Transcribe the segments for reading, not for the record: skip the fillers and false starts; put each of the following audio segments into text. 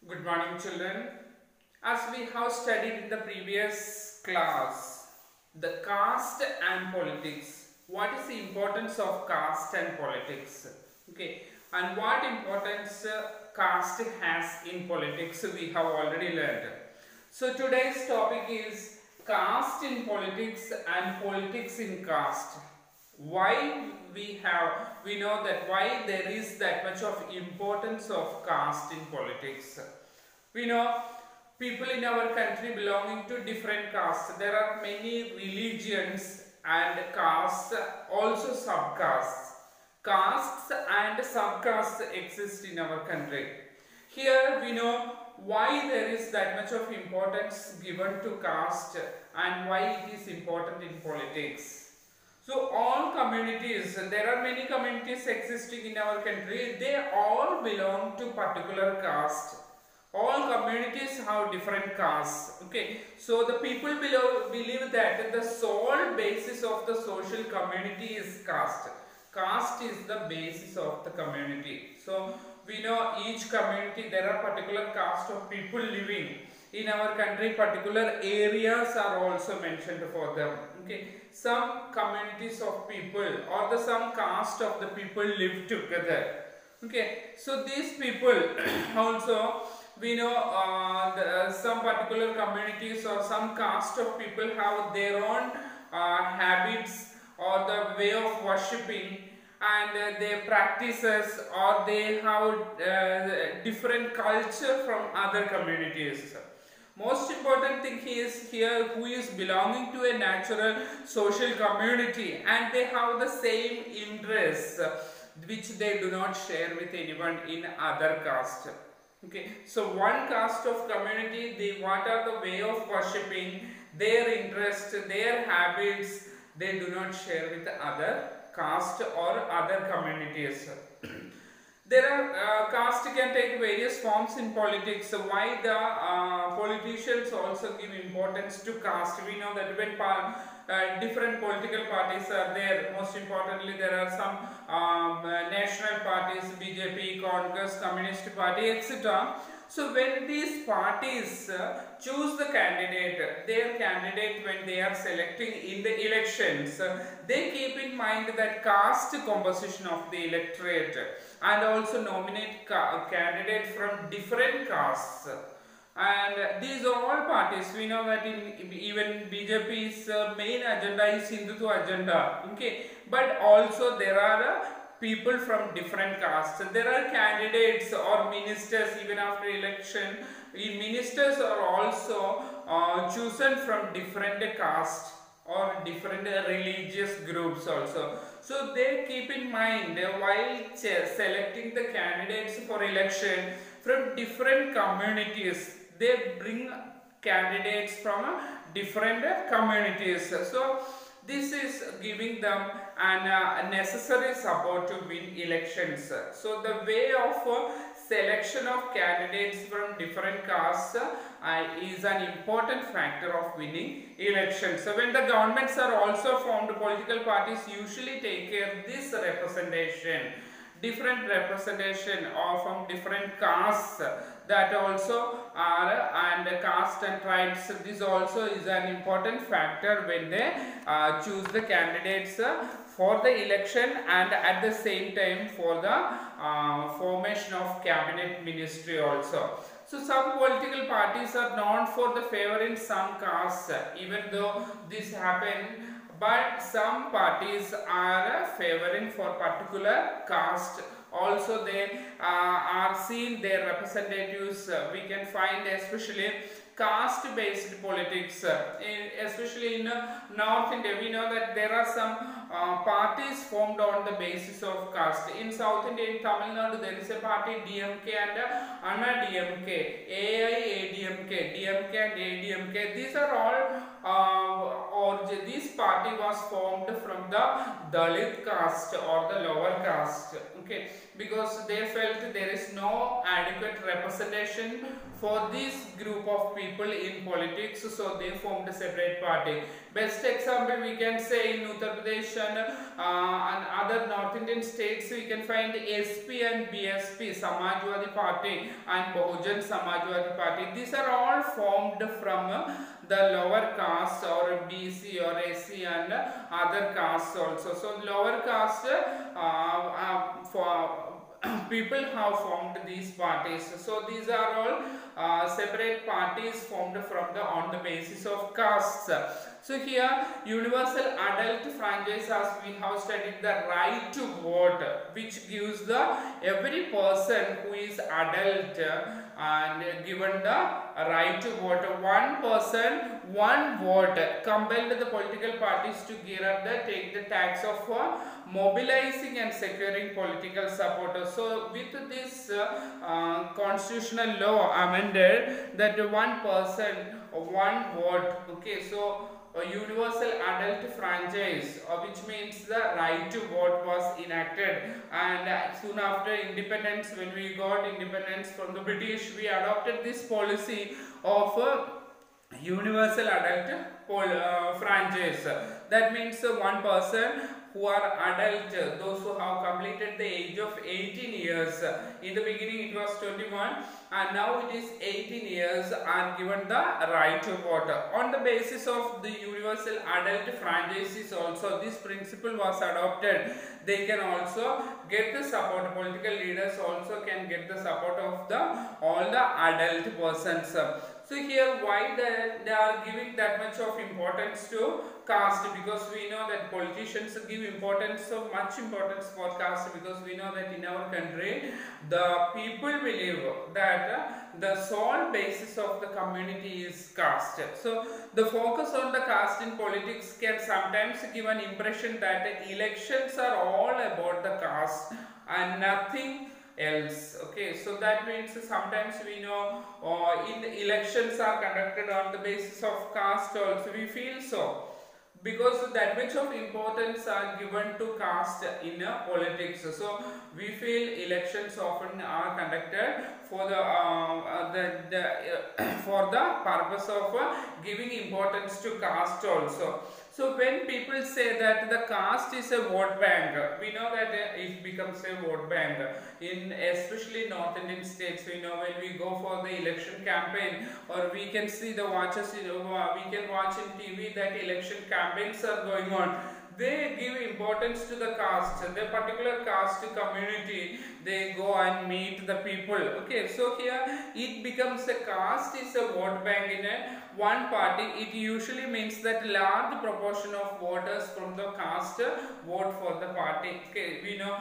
Good morning, children. As we have studied in the previous class, the caste and politics. What is the importance of caste and politics? Okay, and what importance caste has in politics we have already learned. So today's topic is caste in politics and politics in caste. Why we know that why there is that much of importance of caste in politics. We know people in our country belonging to different castes. There are many religions and castes, also subcastes. Castes and subcastes exist in our country. Here we know why there is that much of importance given to caste and why it is important in politics. So all communities, there are many communities existing in our country, they all belong to particular caste. All communities have different castes. Okay, so the people below believe that the sole basis of the social community is caste. Caste is the basis of the community. So we know each community there are particular caste of people living in our country. Particular areas are also mentioned for them. Okay, some communities of people or the some caste of the people live together. Okay, so these people also we know some particular communities or some caste of people have their own habits or the way of worshipping and their practices, or they have different culture from other communities. Most important thing is here who is belonging to a natural social community and they have the same interests which they do not share with anyone in other caste. Okay, so one caste of community, they what are the way of worshipping, their interest, their habits, they do not share with other caste or other communities. There are caste can take various forms in politics. So why the politicians also give importance to caste? We know that when different political parties are there, most importantly there are some national parties, BJP, Congress, Communist Party, etc. So when these parties choose the candidate, their candidate when they are selecting in the elections, they keep in mind that caste composition of the electorate and also nominate candidate from different castes. And these all parties, we know that in even BJP's main agenda is Hindutva agenda, okay, but also there are people from different castes. There are candidates or ministers even after election. Ministers are also chosen from different castes or different religious groups also. So they keep in mind while selecting the candidates for election from different communities, they bring candidates from different communities. So this is giving them an necessary support to win elections. So the way of selection of candidates from different castes is an important factor of winning elections. So when the governments are also formed, political parties usually take care of this representation. Different representation or from different castes that also are, and caste and tribes, this also is an important factor when they choose the candidates for the election and at the same time for the formation of cabinet ministry also. So some political parties are known for the favor in some castes, even though this happened, but some parties are favoring for particular caste. Also they are seen their representatives, we can find especially caste based politics, especially in North India. We know that there are some parties formed on the basis of caste. In South India, in Tamil Nadu, there is a party DMK and Anna DMK, AIADMK, DMK and ADMK. These are all this party was formed from the Dalit caste or the lower caste. okay, because they felt there is no adequate representation for this group of people in politics, so they formed a separate party. Best example we can say in Uttar Pradesh and other North Indian states, we can find SP and BSP, Samajwadi Party and Bahujan Samajwadi Party. These are all formed from the lower caste or BC or SC and other castes also. So lower caste for people have formed these parties. So these are all separate parties formed from the on the basis of castes. So here universal adult franchise, as we have studied, the right to vote, which gives the every person who is adult and given the right to vote. One person, one vote, compelled the political parties to gear up take the tax of mobilizing and securing political supporters. So with this constitutional law amended, that one person, one vote, okay, so a universal adult franchise, which means the right to vote, was enacted, and soon after independence, when we got independence from the British, we adopted this policy of universal adult franchise. That means one person who are adult, those who have completed the age of 18 years. In the beginning it was 21 and now it is 18 years, are given the right to vote. On the basis of the universal adult franchises also, this principle was adopted. They can also get the support, political leaders also can get the support of all the adult persons. So here why they are giving that much of importance to caste? Because we know that politicians give much importance for caste, because we know that in our country the people believe that the sole basis of the community is caste. So the focus on the caste in politics can sometimes give an impression that elections are all about the caste and nothing else. Okay, so that means sometimes we know in the elections are conducted on the basis of caste also, we feel so, because that much of importance are given to caste in politics. So we feel elections often are conducted for for the purpose of giving importance to caste also. So when people say that the caste is a vote bank, we know that it becomes a vote bank. In especially North Indian states, we know when we go for the election campaign, or we can see the watches, we can watch in TV that election campaigns are going on. They give importance to the caste, the particular caste community. They go and meet the people. Okay, so here it becomes a caste is a vote bank in one party. It usually means that large proportion of voters from the caste vote for the party. Okay, we know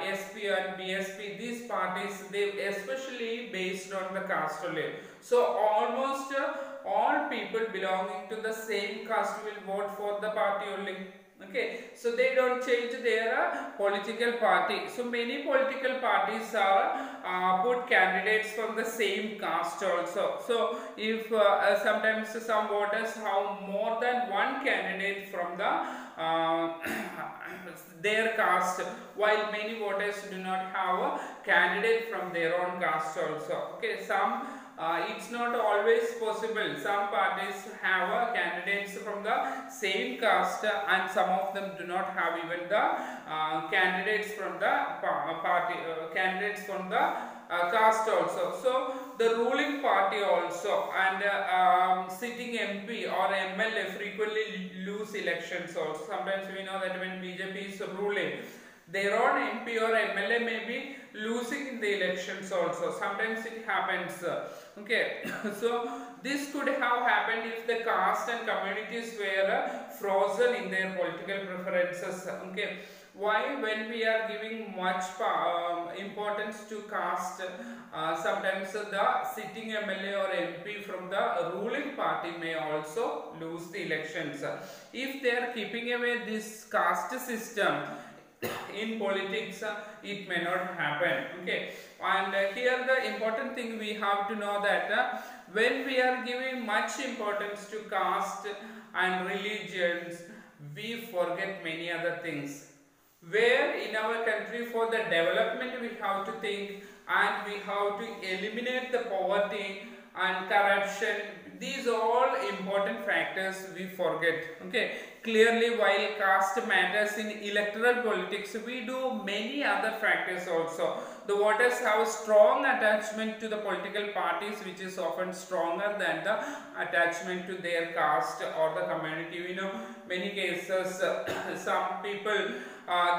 SP and BSP, these parties, they especially based on the caste only. So almost all people belonging to the same caste will vote for the party only. Okay, so they don't change their political party. So many political parties are put candidates from the same caste also. So if sometimes some voters have more than one candidate from the their caste, while many voters do not have a candidate from their own caste also. Okay, some it's not always possible. Some parties have candidates from the same caste, and some of them do not have even the candidates from the candidates from the caste also. So the ruling party also and sitting MP or MLA frequently lose elections also. Sometimes we know that when BJP is ruling, their own MP or MLA may be losing in the elections also. Sometimes it happens. Okay, so this could have happened if the caste and communities were frozen in their political preferences. Okay, why? When we are giving much importance to caste, sometimes the sitting MLA or MP from the ruling party may also lose the elections. If they are keeping away this caste system in politics, it may not happen. Okay, and here the important thing we have to know that when we are giving much importance to caste and religions, we forget many other things. where in our country for the development we have to think and we have to eliminate the poverty and corruption. These all important factors we forget. Okay, clearly while caste matters in electoral politics, we do many other factors also. The voters have strong attachment to the political parties, which is often stronger than the attachment to their caste or the community. We know many cases some people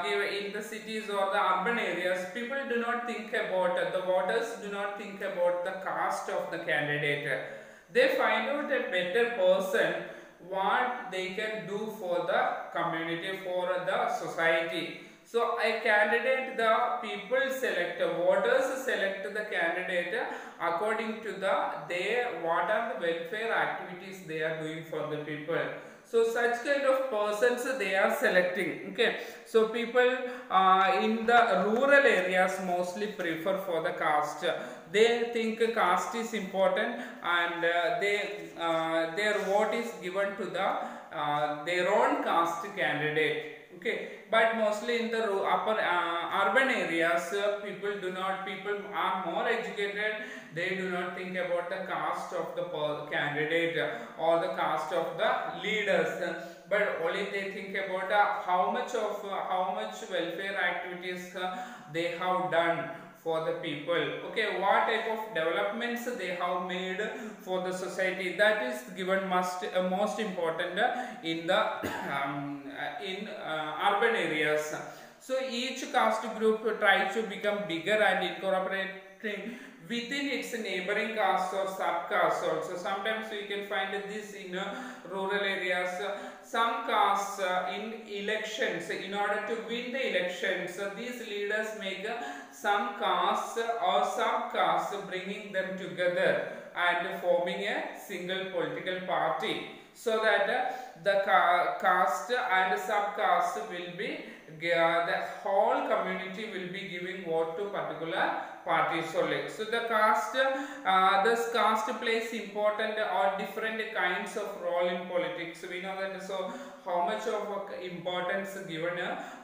give in the cities or the urban areas, people do not think about, the voters do not think about the caste of the candidate. They find out a better person, what they can do for the community, for the society. So a candidate, the people select, voters select the candidate according to what are the welfare activities they are doing for the people. So such kind of persons they are selecting. Okay, so people in the rural areas mostly prefer for the caste. They think caste is important, and their vote is given to the their own caste candidate. Okay, but mostly in the upper urban areas, people are more educated. They do not think about the caste of the candidate or the caste of the leaders, but only they think about how much welfare activities they have done for the people. Okay, what type of developments they have made for the society, that is given most important in the urban areas. So each caste group tries to become bigger and incorporating within its neighboring castes or subcastes also. Sometimes we can find this in rural areas. Some castes in elections, in order to win the elections, these leaders make some castes or subcastes, bringing them together and forming a single political party, so that the caste and subcaste will be, the whole community will be giving vote to particular parties only. So the caste, this caste plays important or different kinds of role in politics. We know that. So how much of importance given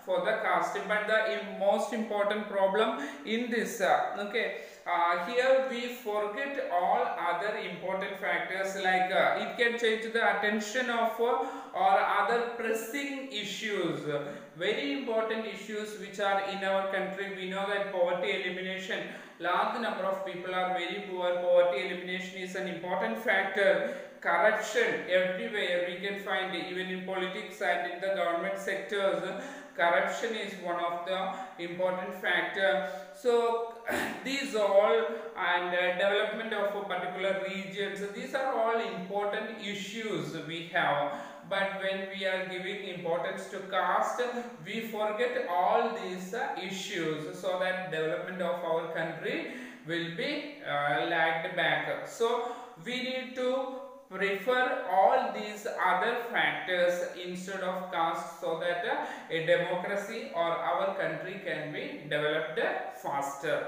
for the caste, but the most important problem in this, here we forget all other important factors, like it can change the attention of or other pressing issues, very important issues which are in our country. We know that poverty elimination, large number of people are very poor. Poverty elimination is an important factor. Corruption everywhere we can find, even in politics and in the government sectors. Corruption is one of the important factor. So these all, and development of a particular regions, these are all important issues we have. But when we are giving importance to caste, we forget all these issues, so that development of our country will be lagged back. So we need to prefer all these other factors instead of caste, so that a democracy or our country can be developed faster.